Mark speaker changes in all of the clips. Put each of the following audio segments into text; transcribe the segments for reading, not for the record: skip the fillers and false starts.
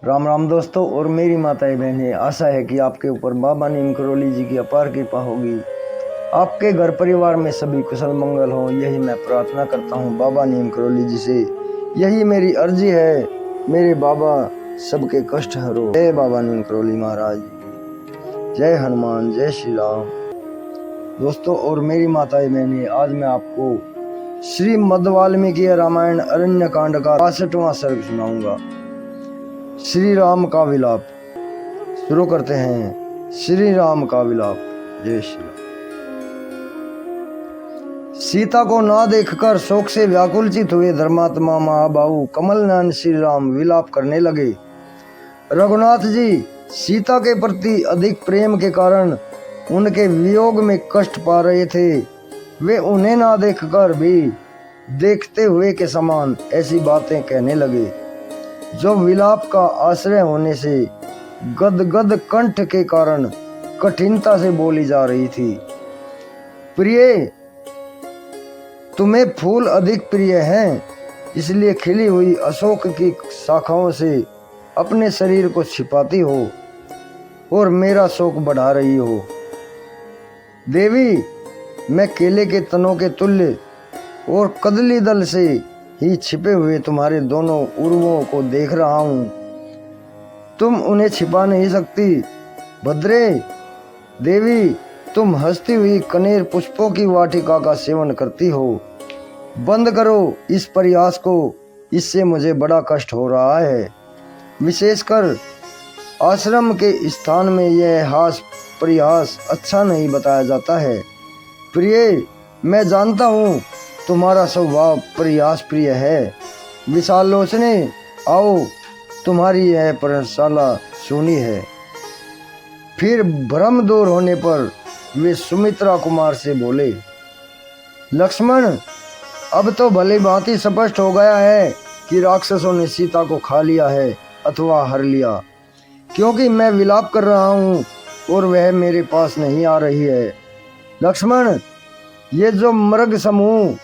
Speaker 1: राम राम दोस्तों और मेरी माताएं बहनें, आशा है कि आपके ऊपर बाबा नीम करोली जी की अपार कृपा होगी। आपके घर परिवार में सभी कुशल मंगल हो, यही मैं प्रार्थना करता हूँ बाबा नीम करोली जी से। यही मेरी अर्जी है, मेरे बाबा सबके कष्ट हरो। जय बाबा नीम करोली महाराज, जय हनुमान, जय श्री राम। दोस्तों और मेरी माताएं बहनें, आज मैं आपको श्रीमद् वाल्मीकि रामायण अरण्य कांड का 62वां सर्ग सुनाऊंगा। श्री राम का विलाप। शुरू करते हैं। श्री राम का विलाप। जय श्री राम। सीता को ना देखकर शोक से व्याकुलचित हुए धर्मात्मा महाबाहु कमल नयन श्री राम विलाप करने लगे। रघुनाथ जी सीता के प्रति अधिक प्रेम के कारण उनके वियोग में कष्ट पा रहे थे। वे उन्हें ना देखकर भी देखते हुए के समान ऐसी बातें कहने लगे जो विलाप का आश्रय होने से गदगद कंठ के कारण कठिनता से बोली जा रही थी। प्रिय, तुम्हें फूल अधिक प्रिय हैं, इसलिए खिली हुई अशोक की शाखाओं से अपने शरीर को छिपाती हो और मेरा शोक बढ़ा रही हो। देवी, मैं केले के तनों के तुल्य और कदली दल से ही छिपे हुए तुम्हारे दोनों उर्वों को देख रहा हूँ। तुम उन्हें छिपा नहीं सकती। भद्रे देवी, तुम हंसती हुई कनेर पुष्पों की वाटिका का सेवन करती हो। बंद करो इस प्रयास को, इससे मुझे बड़ा कष्ट हो रहा है। विशेषकर आश्रम के स्थान में यह हास प्रयास अच्छा नहीं बताया जाता है। प्रिय, मैं जानता हूँ तुम्हारा स्वभाव प्रयास प्रिय है। विशाल लोचने, आओ, तुम्हारी यह प्रशाला सुनी है। फिर भ्रम दूर होने पर वे सुमित्रा कुमार से बोले, लक्ष्मण, अब तो भली भांति स्पष्ट हो गया है कि राक्षसों ने सीता को खा लिया है अथवा हर लिया, क्योंकि मैं विलाप कर रहा हूँ और वह मेरे पास नहीं आ रही है। लक्ष्मण, ये जो मृग समूह,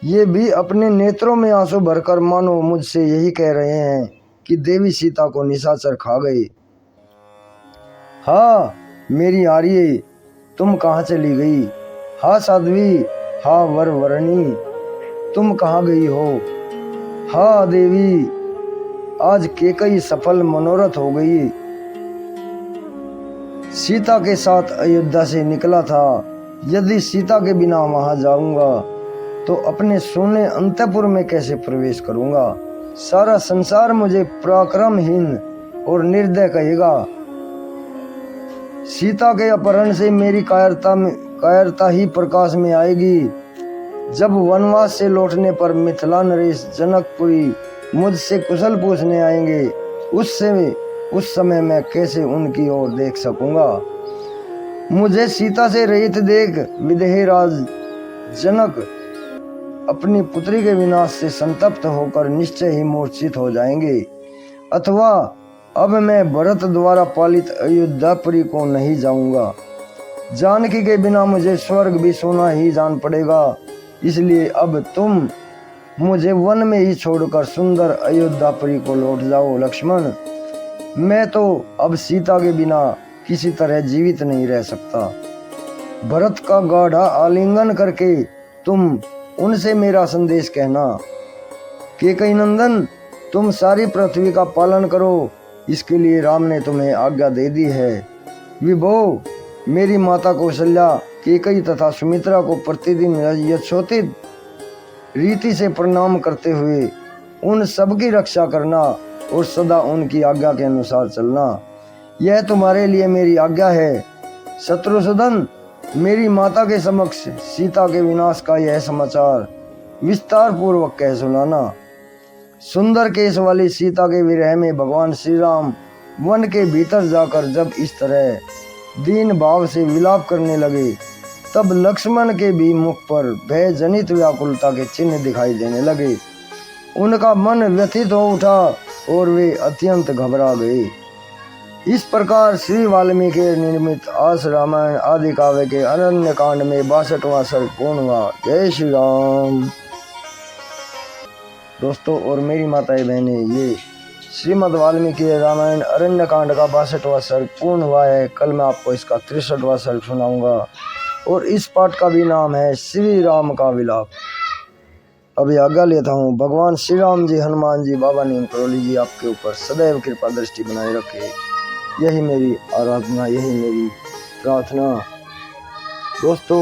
Speaker 1: ये भी अपने नेत्रों में आंसू भरकर मानो मुझसे यही कह रहे हैं कि देवी सीता को निशाचर खा गए। हाँ मेरी आर्ये, तुम कहाँ चली गई? हाँ साध्वी, हाँ वरवरणी, तुम कहाँ गई हो? हाँ देवी, आज केकई सफल मनोरथ हो गई। सीता के साथ अयोध्या से निकला था। यदि सीता के बिना वहां जाऊंगा तो अपने सोने अंतपुर में कैसे प्रवेश करूंगा? सारा संसार मुझे पराक्रमहीन और निर्दय कहेगा। सीता के अपहरण से मेरी कायरता ही प्रकाश में आएगी। जब वनवास से लौटने पर मिथिला नरेश जनकपुरी मुझसे कुशल पूछने आएंगे, उस समय मैं कैसे उनकी ओर देख सकूंगा? मुझे सीता से रहित देख विदेहराज जनक अपनी पुत्री के विनाश से संतप्त होकर निश्चय ही मूर्छित हो जाएंगे। अथवा अब मैं भरत द्वारा पालित अयोध्यापुरी को नहीं जाऊंगा। जानकी के बिना मुझे स्वर्ग भी सोना ही जान पड़ेगा। इसलिए अब तुम मुझे वन में ही छोड़कर सुंदर अयोध्यापुरी को लौट जाओ। लक्ष्मण, मैं तो अब सीता के बिना किसी तरह जीवित नहीं रह सकता। भरत का गाढ़ा आलिंगन करके तुम उनसे मेरा संदेश कहना। केकई नंदन, तुम सारी पृथ्वी का पालन करो, इसके लिए राम ने तुम्हें आज्ञा दे दी है। विभो, मेरी माता कौशल्या, केकई तथा सुमित्रा को प्रतिदिन यथोचित रीति से प्रणाम करते हुए उन सबकी रक्षा करना और सदा उनकी आज्ञा के अनुसार चलना। यह तुम्हारे लिए मेरी आज्ञा है। शत्रुसूदन, मेरी माता के समक्ष सीता के विनाश का यह समाचार विस्तार पूर्वक कह सुनाना। सुंदर केश वाली सीता के विरह में भगवान श्री राम वन के भीतर जाकर जब इस तरह दीन भाव से विलाप करने लगे, तब लक्ष्मण के भी मुख पर भय जनित व्याकुलता के चिन्ह दिखाई देने लगे। उनका मन व्यथित हो उठा और वे अत्यंत घबरा गए। इस प्रकार श्री वाल्मीकि निर्मित आस रामायण आदि काव्य के अरण्य कांड में 62वां सर्ग पूर्ण हुआ। जय श्री राम। दोस्तों और मेरी माताएं बहनें, ये श्रीमद् वाल्मीकि रामायण अरण्यकांड का 62वां सर्ग पूर्ण हुआ है। कल मैं आपको इसका 63वां सर्ग सुनाऊंगा और इस पाठ का भी नाम है श्री राम का विलाप। अभी आज्ञा लेता हूँ। भगवान श्री राम जी, हनुमान जी, बाबा नीम करोली जी आपके ऊपर सदैव कृपा दृष्टि बनाए रखे। यही मेरी आराधना, यही मेरी प्रार्थना। दोस्तों